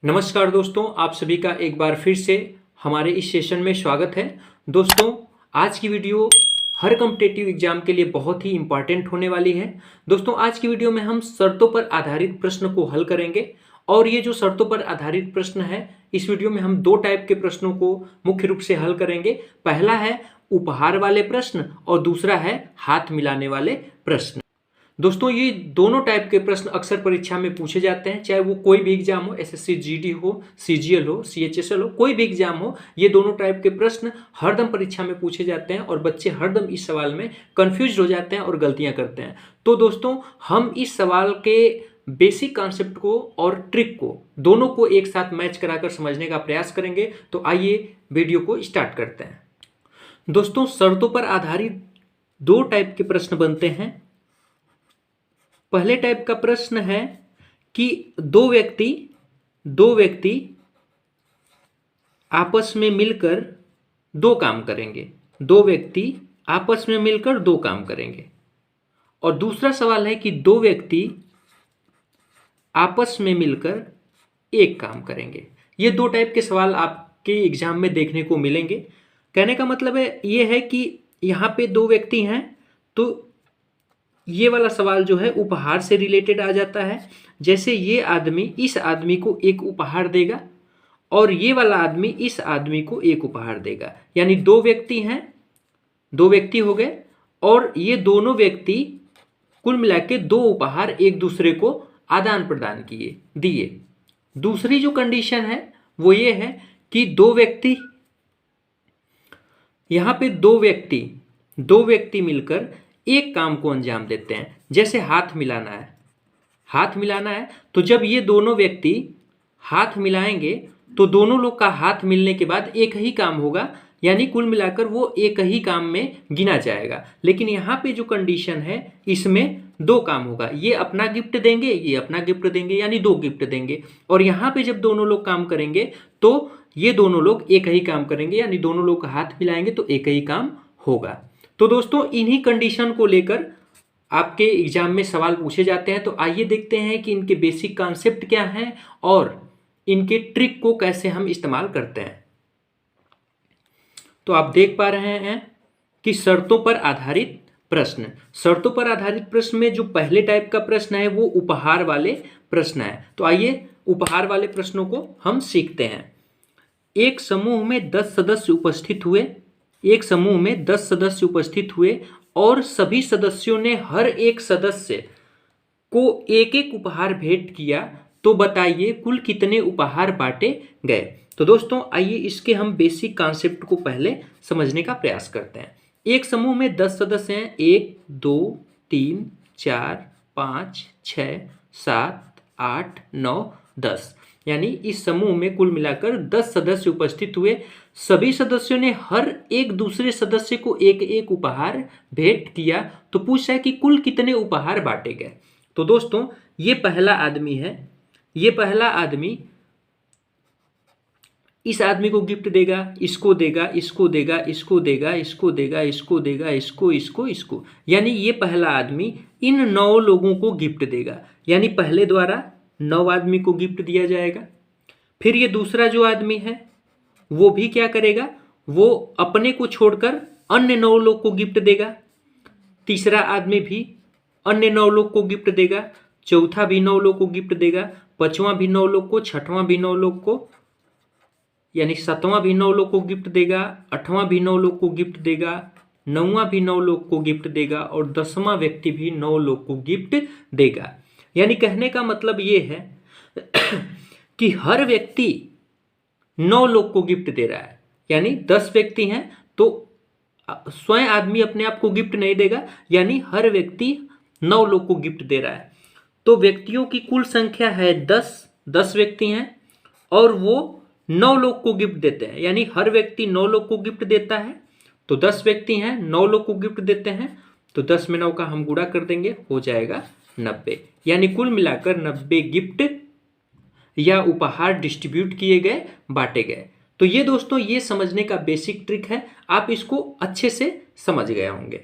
नमस्कार दोस्तों, आप सभी का एक बार फिर से हमारे इस सेशन में स्वागत है। दोस्तों, आज की वीडियो हर कॉम्पिटिटिव एग्जाम के लिए बहुत ही इंपॉर्टेंट होने वाली है। दोस्तों, आज की वीडियो में हम शर्तों पर आधारित प्रश्न को हल करेंगे और ये जो शर्तों पर आधारित प्रश्न है, इस वीडियो में हम दो टाइप के प्रश्नों को मुख्य रूप से हल करेंगे। पहला है उपहार वाले प्रश्न और दूसरा है हाथ मिलाने वाले प्रश्न। दोस्तों, ये दोनों टाइप के प्रश्न अक्सर परीक्षा में पूछे जाते हैं, चाहे वो कोई भी एग्जाम हो, एसएससी जीडी हो, सीजीएल हो, सीएचएसएल हो, कोई भी एग्जाम हो। ये दोनों टाइप के प्रश्न हरदम परीक्षा में पूछे जाते हैं और बच्चे हरदम इस सवाल में कंफ्यूज हो जाते हैं और गलतियां करते हैं। तो दोस्तों, हम इस सवाल के बेसिक कॉन्सेप्ट को और ट्रिक को दोनों को एक साथ मैच कराकर समझने का प्रयास करेंगे। तो आइए वीडियो को स्टार्ट करते हैं। दोस्तों, शर्तों पर आधारित दो टाइप के प्रश्न बनते हैं। पहले टाइप का प्रश्न है कि दो व्यक्ति आपस में मिलकर दो काम करेंगे। दो व्यक्ति आपस में मिलकर दो काम करेंगे। और दूसरा सवाल है कि दो व्यक्ति आपस में मिलकर एक काम करेंगे। ये दो टाइप के सवाल आपके एग्जाम में देखने को मिलेंगे। कहने का मतलब है ये है कि यहाँ पे दो व्यक्ति हैं, तो ये वाला सवाल जो है उपहार से रिलेटेड आ जाता है। जैसे ये आदमी इस आदमी को एक उपहार देगा और ये वाला आदमी इस आदमी को एक उपहार देगा, यानी दो व्यक्ति हैं, दो व्यक्ति हो गए और ये दोनों व्यक्ति कुल मिला के दो उपहार एक दूसरे को आदान प्रदान दिए। दूसरी जो कंडीशन है वो ये है कि यहाँ पे दो व्यक्ति मिलकर एक काम को अंजाम देते हैं। जैसे हाथ मिलाना है, तो जब ये दोनों व्यक्ति हाथ मिलाएंगे तो दोनों लोग का हाथ मिलने के बाद एक ही काम होगा, यानी कुल मिलाकर वो एक ही काम में गिना जाएगा। लेकिन यहाँ पे जो कंडीशन है इसमें दो काम होगा, ये अपना गिफ्ट देंगे, ये अपना गिफ्ट देंगे, यानी दो गिफ्ट देंगे। और यहाँ पे जब दोनों लोग काम करेंगे तो ये दोनों लोग एक ही काम करेंगे, यानी दोनों लोग हाथ मिलाएंगे तो एक ही काम होगा। तो दोस्तों, इन्हीं कंडीशन को लेकर आपके एग्जाम में सवाल पूछे जाते हैं। तो आइए देखते हैं कि इनके बेसिक कॉन्सेप्ट क्या हैं और इनके ट्रिक को कैसे हम इस्तेमाल करते हैं। तो आप देख पा रहे हैं कि शर्तों पर आधारित प्रश्न में जो पहले टाइप का प्रश्न है वो उपहार वाले प्रश्न है। तो आइए उपहार वाले प्रश्नों को हम सीखते हैं। एक समूह में 10 सदस्य उपस्थित हुए और सभी सदस्यों ने हर एक सदस्य को एक एक उपहार भेंट किया, तो बताइए कुल कितने उपहार बांटे गए। तो दोस्तों, आइए इसके हम बेसिक कॉन्सेप्ट को पहले समझने का प्रयास करते हैं। एक समूह में 10 सदस्य हैं, 1 2 3 4 5 6 7 8 9 10, यानी इस समूह में कुल मिलाकर 10 सदस्य उपस्थित हुए। सभी सदस्यों ने हर एक दूसरे सदस्य को एक एक उपहार भेंट किया, तो पूछा है कि कुल कितने उपहार बांटे गए। तो दोस्तों, ये पहला आदमी है, ये पहला आदमी इस आदमी को गिफ्ट देगा, इसको देगा, इसको देगा, इसको देगा, इसको देगा, इसको देगा, इसको, यानी ये पहला आदमी इन 9 लोगों को गिफ्ट देगा, यानी पहले द्वारा 9 आदमी को गिफ्ट दिया जाएगा। फिर ये दूसरा जो आदमी है वो भी क्या करेगा, वो अपने को छोड़कर अन्य 9 लोग को गिफ्ट देगा। तीसरा आदमी भी अन्य 9 लोग को गिफ्ट देगा। चौथा भी 9 लोग को गिफ्ट देगा। पांचवा भी 9 लोग को, छठवां भी 9 लोग को, यानी सातवां भी 9 लोग को गिफ्ट देगा। आठवां भी 9 लोग को गिफ्ट देगा। नौवां भी 9 लोग को गिफ्ट देगा और 10वां व्यक्ति भी 9 लोग को गिफ्ट देगा। यानी कहने का मतलब ये है कि हर व्यक्ति 9 लोग को गिफ्ट दे रहा है, यानी 10 व्यक्ति हैं तो स्वयं आदमी अपने आप को गिफ्ट नहीं देगा, यानी हर व्यक्ति 9 लोग को गिफ्ट दे रहा है। तो व्यक्तियों की कुल संख्या है 10 व्यक्ति हैं और वो 9 लोग को गिफ्ट देते हैं, यानी हर व्यक्ति 9 लोग को गिफ्ट देता है। तो 10 व्यक्ति हैं, 9 लोग को गिफ्ट देते हैं, तो 10 में 9 का हम गुणा कर देंगे, हो जाएगा 90, यानी कुल मिलाकर 90 गिफ्ट या उपहार डिस्ट्रीब्यूट किए गए, बांटे गए। तो ये दोस्तों, ये समझने का बेसिक ट्रिक है, आप इसको अच्छे से समझ गए होंगे।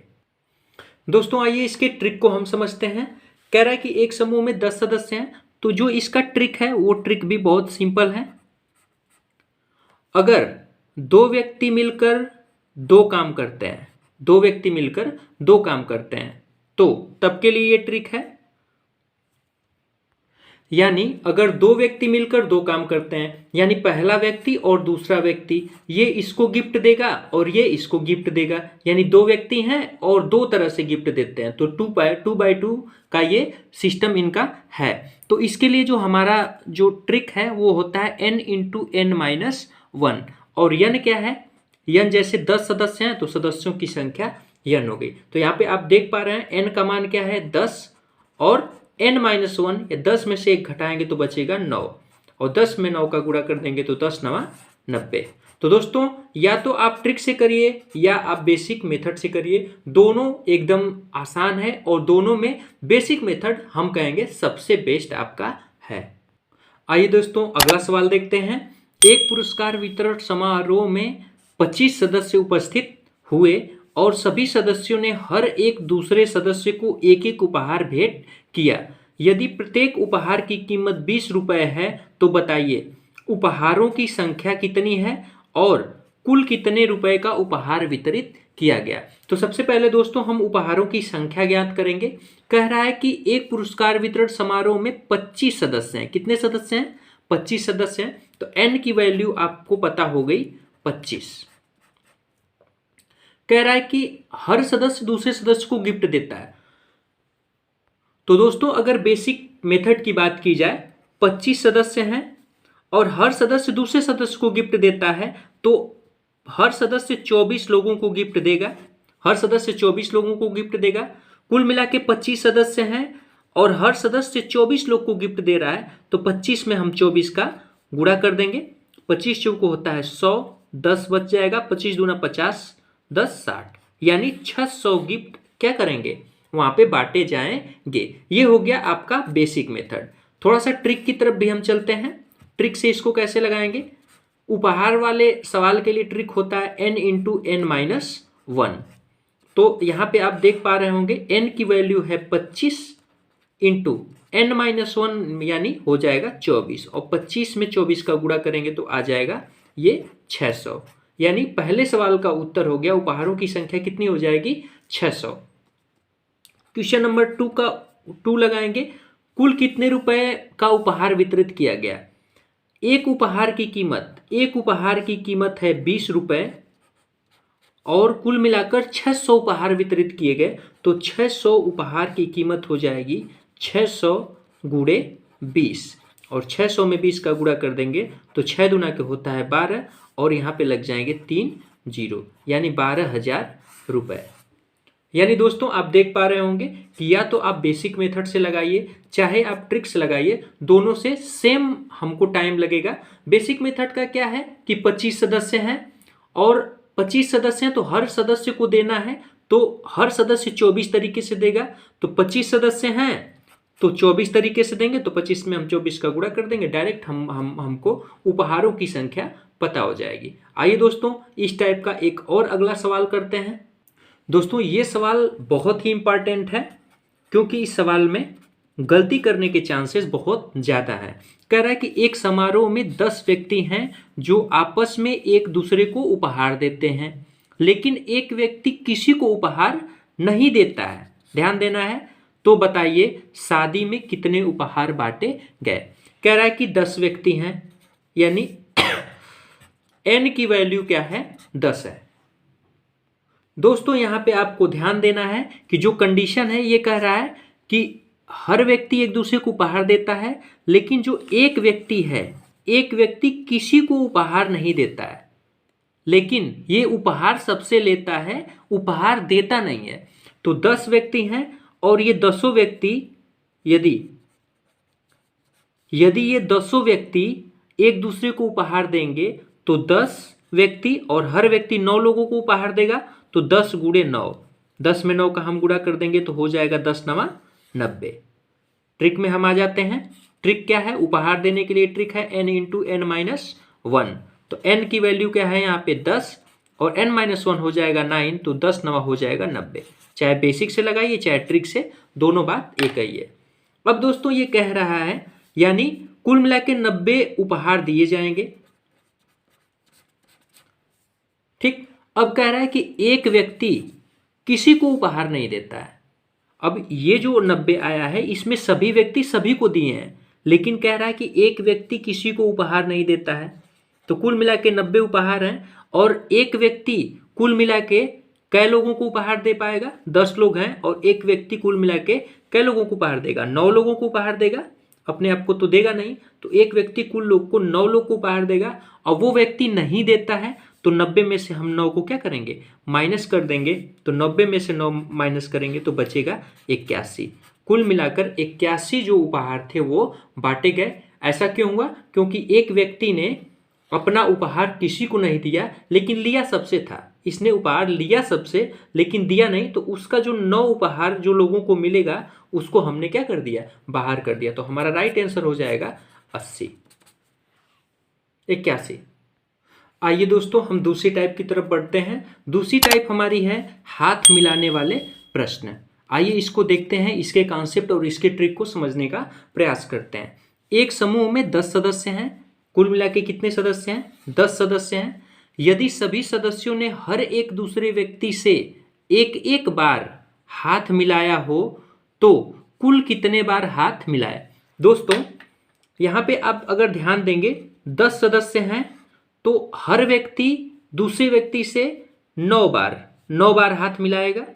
दोस्तों, आइए इसके ट्रिक को हम समझते हैं। कह रहा है कि एक समूह में 10 सदस्य हैं, तो जो इसका ट्रिक है वो ट्रिक भी बहुत सिंपल है। अगर दो व्यक्ति मिलकर दो काम करते हैं, दो व्यक्ति मिलकर दो काम करते हैं, तो तब के लिए ये ट्रिक है। यानी अगर दो व्यक्ति मिलकर दो काम करते हैं, यानी पहला व्यक्ति और दूसरा व्यक्ति, ये इसको गिफ्ट देगा और ये इसको गिफ्ट देगा, यानी दो व्यक्ति हैं और दो तरह से गिफ्ट देते हैं, तो 2x2 का ये सिस्टम इनका है। तो इसके लिए जो हमारा जो ट्रिक है वो होता है n इंटू n माइनस 1। और n क्या है, n जैसे 10 सदस्य हैं तो सदस्यों की संख्या n हो गई। तो यहाँ पे आप देख पा रहे हैं n का मान क्या है 10, और n-1 या 10 में से एक घटाएंगे तो बचेगा 9, और 10 में 9 का गुणा कर देंगे तो 10 9 90। तो दोस्तों या तो आप ट्रिक से करिए या आप बेसिक मेथड से करिए, दोनों एकदम आसान है और दोनों में बेसिक मेथड हम कहेंगे सबसे बेस्ट आपका है। आइए दोस्तों अगला सवाल देखते हैं। एक पुरस्कार वितरण समारोह में 25 सदस्य उपस्थित हुए और सभी सदस्यों ने हर एक दूसरे सदस्य को एक एक उपहार भेंट किया। यदि प्रत्येक उपहार की कीमत 20 रुपए है तो बताइए उपहारों की संख्या कितनी है और कुल कितने रुपए का उपहार वितरित किया गया। तो सबसे पहले दोस्तों हम उपहारों की संख्या ज्ञात करेंगे। कह रहा है कि एक पुरस्कार वितरण समारोह में 25 सदस्य हैं। कितने सदस्य हैं? 25 सदस्य हैं। तो n की वैल्यू आपको पता हो गई 25। कह रहा है कि हर सदस्य दूसरे सदस्य को गिफ्ट देता है। तो दोस्तों अगर बेसिक मेथड की बात की जाए, 25 सदस्य हैं और हर सदस्य दूसरे सदस्य को गिफ्ट देता है, तो हर सदस्य 24 लोगों को गिफ्ट देगा। हर सदस्य 24 लोगों को गिफ्ट देगा। कुल मिला के 25 सदस्य हैं और हर सदस्य 24 लोग को गिफ्ट दे रहा है, तो 25 में हम 24 का गुणा कर देंगे। 25 चौको होता है 100, 10 बच जाएगा, 25 दूना 50, 10 60, यानी 600 गिफ्ट क्या करेंगे वहां पे बांटे जाएंगे। ये हो गया आपका बेसिक मेथड। थोड़ा सा ट्रिक की तरफ भी हम चलते हैं। ट्रिक से इसको कैसे लगाएंगे? उपहार वाले सवाल के लिए ट्रिक होता है n इंटू n माइनस 1। तो यहाँ पे आप देख पा रहे होंगे n की वैल्यू है 25 इंटू n माइनस 1 यानी हो जाएगा 24, और 25 में 24 का गुणा करेंगे तो आ जाएगा ये 600। यानी पहले सवाल का उत्तर हो गया उपहारों की संख्या कितनी हो जाएगी 600। क्वेश्चन नंबर 2 लगाएंगे। कुल कितने रुपए का उपहार वितरित किया गया? एक उपहार की कीमत है 20 रुपए और कुल मिलाकर 600 उपहार वितरित किए गए, तो 600 उपहार की कीमत हो जाएगी 600 गुणे 20, और 600 में 20 का गुणा कर देंगे तो 6 दूना के होता है 12, और यहाँ पे लग जाएंगे 3 0, यानी 12,000 रुपए। यानी दोस्तों आप देख पा रहे होंगे कि या तो आप बेसिक मेथड से लगाइए चाहे आप ट्रिक्स लगाइए, दोनों से सेम हमको टाइम लगेगा। बेसिक मेथड का क्या है कि 25 सदस्य हैं और 25 सदस्य हैं तो हर सदस्य को देना है, तो हर सदस्य 24 तरीके से देगा। तो 25 सदस्य हैं तो 24 तरीके से देंगे, तो 25 में हम 24 का गुणा कर देंगे, डायरेक्ट हमको उपहारों की संख्या पता हो जाएगी। आइए दोस्तों इस टाइप का एक और अगला सवाल करते हैं। दोस्तों ये सवाल बहुत ही इंपॉर्टेंट है क्योंकि इस सवाल में गलती करने के चांसेस बहुत ज़्यादा है। कह रहा है कि एक समारोह में 10 व्यक्ति हैं जो आपस में एक दूसरे को उपहार देते हैं, लेकिन एक व्यक्ति किसी को उपहार नहीं देता है। ध्यान देना है। तो बताइए शादी में कितने उपहार बांटे गए? कह रहा है कि 10 व्यक्ति हैं, यानी n की वैल्यू क्या है 10 है। दोस्तों यहाँ पे आपको ध्यान देना है कि जो कंडीशन है ये कह रहा है कि हर व्यक्ति एक दूसरे को उपहार देता है, लेकिन जो एक व्यक्ति है, एक व्यक्ति किसी को उपहार नहीं देता है, लेकिन ये उपहार सबसे लेता है, उपहार देता नहीं है। तो 10 व्यक्ति हैं और ये 10 व्यक्ति, यदि ये 10 व्यक्ति एक दूसरे को उपहार देंगे तो 10 व्यक्ति और हर व्यक्ति 9 लोगों को उपहार देगा, तो 10 गुणे 9, 10 में 9 का हम गुणा कर देंगे तो हो जाएगा 10 9 90। ट्रिक में हम आ जाते हैं। ट्रिक क्या है? उपहार देने के लिए ट्रिक है n इंटू n माइनस 1। तो n की वैल्यू क्या है यहाँ पे 10 और n माइनस 1 हो जाएगा 9, तो 10 9 हो जाएगा 90। चाहे बेसिक से लगाइए चाहे ट्रिक से, दोनों बात एक ही है। अब दोस्तों ये कह रहा है यानी कुल मिला के 90 उपहार दिए जाएंगे। ठीक, अब कह रहा है कि एक व्यक्ति किसी को उपहार नहीं देता है। अब ये जो 90 आया है इसमें सभी व्यक्ति सभी को दिए हैं, लेकिन कह रहा है कि एक व्यक्ति किसी को उपहार नहीं देता है। तो कुल मिला के 90 उपहार हैं और एक व्यक्ति कुल मिला के कै लोगों को उपहार दे पाएगा? 10 लोग हैं और एक व्यक्ति कुल मिला के कै लोगों को उपहार देगा? 9 लोगों को उपहार देगा। अपने आप को तो देगा नहीं, तो एक व्यक्ति कुल लोग को 9 लोग को उपहार देगा और वो व्यक्ति नहीं देता है तो 90 में से हम 9 को क्या करेंगे? माइनस कर देंगे। तो 90 में से 9 माइनस करेंगे तो बचेगा 81। कुल मिलाकर 81 जो उपहार थे वो बांटे गए। ऐसा क्यों हुआ? क्योंकि एक व्यक्ति ने अपना उपहार किसी को नहीं दिया लेकिन लिया सबसे था। इसने उपहार लिया सबसे लेकिन दिया नहीं, तो उसका जो 9 उपहार जो लोगों को मिलेगा उसको हमने क्या कर दिया? बाहर कर दिया। तो हमारा राइट आंसर हो जाएगा 80, 81। आइए दोस्तों हम दूसरी टाइप की तरफ बढ़ते हैं। दूसरी टाइप हमारी है हाथ मिलाने वाले प्रश्न। आइए इसको देखते हैं, इसके कॉन्सेप्ट और इसके ट्रिक को समझने का प्रयास करते हैं। एक समूह में 10 सदस्य हैं। कुल मिला के कितने सदस्य हैं? 10 सदस्य हैं। यदि सभी सदस्यों ने हर एक दूसरे व्यक्ति से एक एक बार हाथ मिलाया हो तो कुल कितने बार हाथ मिलाए? दोस्तों यहाँ पे आप अगर ध्यान देंगे 10 सदस्य हैं तो हर व्यक्ति दूसरे व्यक्ति से 9 बार हाथ मिलाएगा।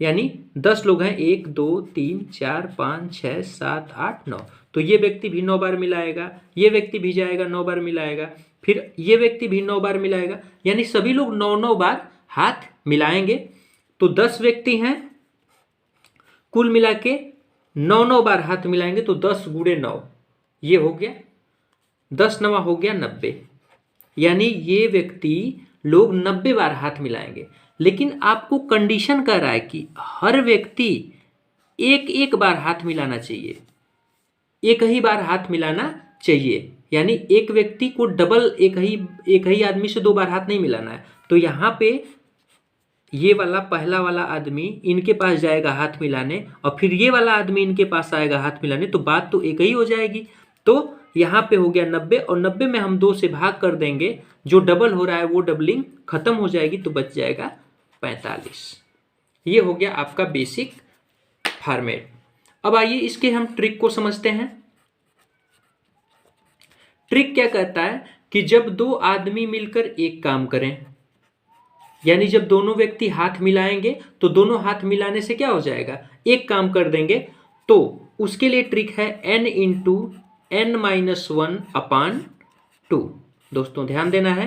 यानी 10 लोग हैं, 1 2 3 4 5 6 7 8 9, तो ये व्यक्ति भी 9 बार मिलाएगा, ये व्यक्ति भी जाएगा 9 बार मिलाएगा, फिर ये व्यक्ति भी 9 बार मिलाएगा। यानी सभी लोग 9 बार हाथ मिलाएंगे। तो 10 व्यक्ति हैं, कुल मिला के 9 बार हाथ मिलाएंगे। तो 10 गुणे 9 ये हो गया, 10 9 हो गया 90। यानी ये व्यक्ति लोग 90 बार हाथ मिलाएंगे। लेकिन आपको कंडीशन कर रहा है कि हर व्यक्ति एक एक बार हाथ मिलाना चाहिए, एक ही बार हाथ मिलाना चाहिए। यानी एक व्यक्ति को डबल एक ही आदमी से 2 बार हाथ नहीं मिलाना है। तो यहाँ पे ये वाला पहला वाला आदमी इनके पास जाएगा हाथ मिलाने और फिर ये वाला आदमी इनके पास आएगा हाथ मिलाने, तो बात तो एक ही हो जाएगी। तो यहाँ पे हो गया 90 और 90 में हम 2 से भाग कर देंगे, जो डबल हो रहा है वो डबलिंग खत्म हो जाएगी, तो बच जाएगा 45। ये हो गया आपका बेसिक फॉर्मेट। अब आइए इसके हम ट्रिक को समझते हैं। ट्रिक क्या कहता है कि जब 2 आदमी मिलकर एक काम करें, यानी जब दोनों व्यक्ति हाथ मिलाएंगे तो दोनों हाथ मिलाने से क्या हो जाएगा? एक काम कर देंगे। तो उसके लिए ट्रिक है n इंटू n माइनस 1 अपान 2। दोस्तों ध्यान देना है,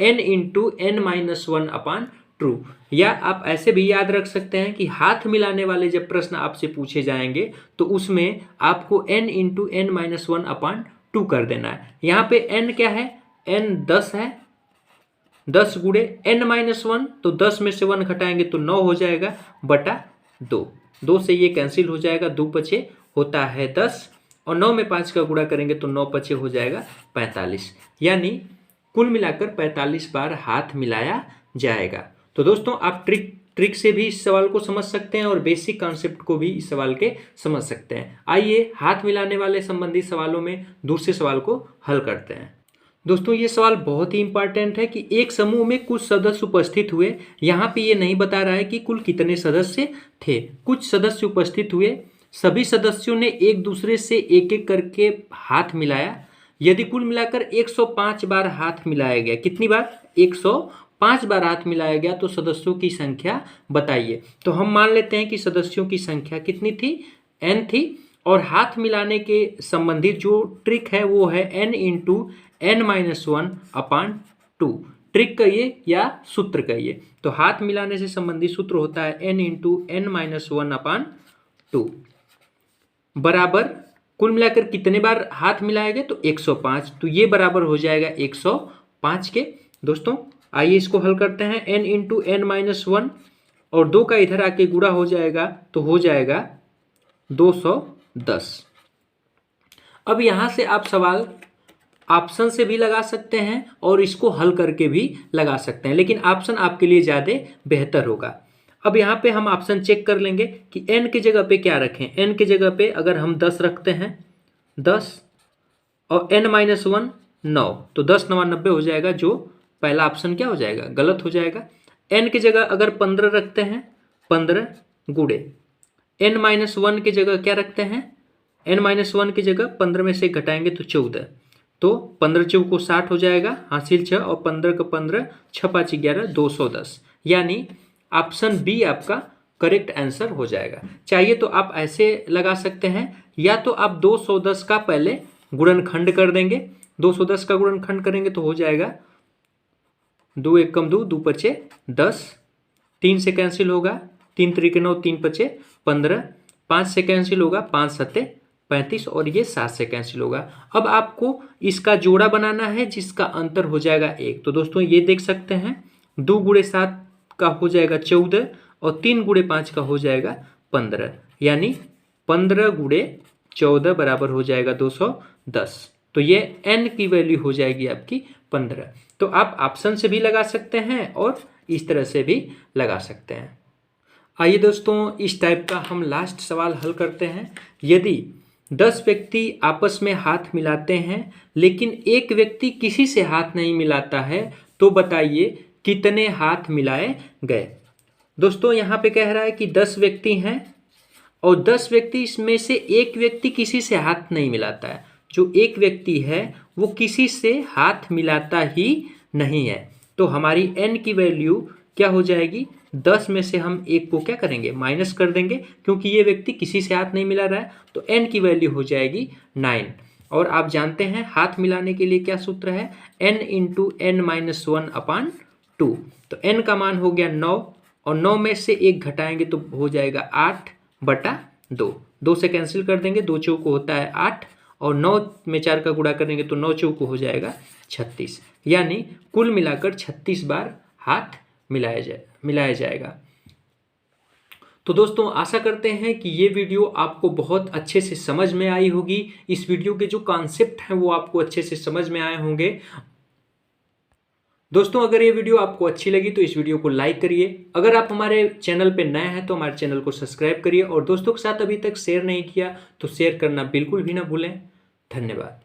n इंटू n माइनस 1 अपान 2। या आप ऐसे भी याद रख सकते हैं कि हाथ मिलाने वाले जब प्रश्न आपसे पूछे जाएंगे तो उसमें आपको n इंटू n माइनस 1 अपान 2 कर देना है। यहाँ पे n क्या है? n 10 है, 10 गुणे n माइनस 1, तो 10 में से 1 घटाएंगे तो 9 हो जाएगा बटा 2। 2 से ये कैंसिल हो जाएगा, 2 पचे होता है 10 और 9 में 5 का गुणा करेंगे तो 9 पचे हो जाएगा 45। यानी कुल मिलाकर 45 बार हाथ मिलाया जाएगा। तो दोस्तों आप ट्रिक से भी इस सवाल को समझ सकते हैं और बेसिक कॉन्सेप्ट को भी इस सवाल के समझ सकते हैं। आइए हाथ मिलाने वाले संबंधित सवालों में दूसरे सवाल को हल करते हैं। दोस्तों ये सवाल बहुत ही इंपॉर्टेंट है कि एक समूह में कुछ सदस्य उपस्थित हुए। यहाँ पे ये नहीं बता रहा है कि कुल कितने सदस्य थे, कुछ सदस्य उपस्थित हुए। सभी सदस्यों ने एक दूसरे से एक एक करके हाथ मिलाया। यदि कुल मिलाकर 105 बार हाथ मिलाया गया, कितनी बार? 105 बार हाथ मिलाया गया, तो सदस्यों की संख्या बताइए। तो हम मान लेते हैं कि सदस्यों की संख्या कितनी थी? n थी। और हाथ मिलाने के संबंधित जो ट्रिक है वो है n इंटू n माइनस 1 अपान 2। ट्रिक कहिए या सूत्र कहिए। तो हाथ मिलाने से संबंधित सूत्र होता है n इंटू n माइनस 1 अपान 2 बराबर कुल मिलाकर कितने बार हाथ मिलाएंगे? तो 105। तो ये बराबर हो जाएगा 105 के। दोस्तों आइए इसको हल करते हैं। n इंटू n माइनस 1 और 2 का इधर आके गुणा हो जाएगा तो हो जाएगा 210। अब यहाँ से आप सवाल ऑप्शन से भी लगा सकते हैं और इसको हल करके भी लगा सकते हैं, लेकिन ऑप्शन आपके लिए ज़्यादा बेहतर होगा। अब यहाँ पे हम ऑप्शन चेक कर लेंगे कि n की जगह पे क्या रखें। n की जगह पे अगर हम 10 रखते हैं 10 और n-1 9, तो 10 9 90 हो जाएगा, जो पहला ऑप्शन क्या हो जाएगा, गलत हो जाएगा। n की जगह अगर 15 रखते हैं, 15 गुणे n-1 की जगह क्या रखते हैं, n-1 की जगह 15 में से घटाएंगे तो 14, तो 15 चौक को 60 हो जाएगा, हासिल 6 और 15 का 15, 6 5 11 210, यानी ऑप्शन बी आपका करेक्ट आंसर हो जाएगा। चाहिए तो आप ऐसे लगा सकते हैं, या तो आप 210 का पहले गुणनखंड कर देंगे, 210 का गुणनखंड करेंगे तो हो जाएगा 2 1 कम 2, 2 पचे 10, 3 से कैंसिल होगा, 3 3 9, 3 पचे 15, 5 से कैंसिल होगा, 5 7 35 और ये 7 से कैंसिल होगा। अब आपको इसका जोड़ा बनाना है जिसका अंतर हो जाएगा 1। तो दोस्तों ये देख सकते हैं 2 गुणे 7 का हो जाएगा 14 और 3 गुणे 5 का हो जाएगा 15, यानी 15 गुणे 14 बराबर हो जाएगा 210। तो ये n की वैल्यू हो जाएगी आपकी 15। तो आप ऑप्शन से भी लगा सकते हैं और इस तरह से भी लगा सकते हैं। आइए दोस्तों इस टाइप का हम लास्ट सवाल हल करते हैं। यदि 10 व्यक्ति आपस में हाथ मिलाते हैं लेकिन एक व्यक्ति किसी से हाथ नहीं मिलाता है, तो बताइए कितने हाथ मिलाए गए। दोस्तों यहाँ पे कह रहा है कि 10 व्यक्ति हैं और 10 व्यक्ति इसमें से एक व्यक्ति किसी से हाथ नहीं मिलाता है। जो एक व्यक्ति है वो किसी से हाथ मिलाता ही नहीं है, तो हमारी n की वैल्यू क्या हो जाएगी, 10 में से हम एक को क्या करेंगे, माइनस कर देंगे, क्योंकि ये व्यक्ति किसी से हाथ नहीं मिला रहा है, तो n की वैल्यू हो जाएगी 9। और आप जानते हैं हाथ मिलाने के लिए क्या सूत्र है, n इंटू n-1/2। तो n का मान हो गया 9 और 9 में से एक घटाएंगे तो हो जाएगा 8/2। 2 से कैंसिल कर देंगे, 2 चौको होता है 8 और 9 में 4 का गुणा करेंगे तो 9 चौको हो जाएगा 36, यानी कुल मिलाकर 36 बार हाथ मिलाया जाएगा। तो दोस्तों आशा करते हैं कि ये वीडियो आपको बहुत अच्छे से समझ में आई होगी। इस वीडियो के जो कॉन्सेप्ट हैं वो आपको अच्छे से समझ में आए होंगे। दोस्तों अगर ये वीडियो आपको अच्छी लगी तो इस वीडियो को लाइक करिए। अगर आप हमारे चैनल पे नए हैं तो हमारे चैनल को सब्सक्राइब करिए और दोस्तों के साथ अभी तक शेयर नहीं किया तो शेयर करना बिल्कुल भी ना भूलें। धन्यवाद।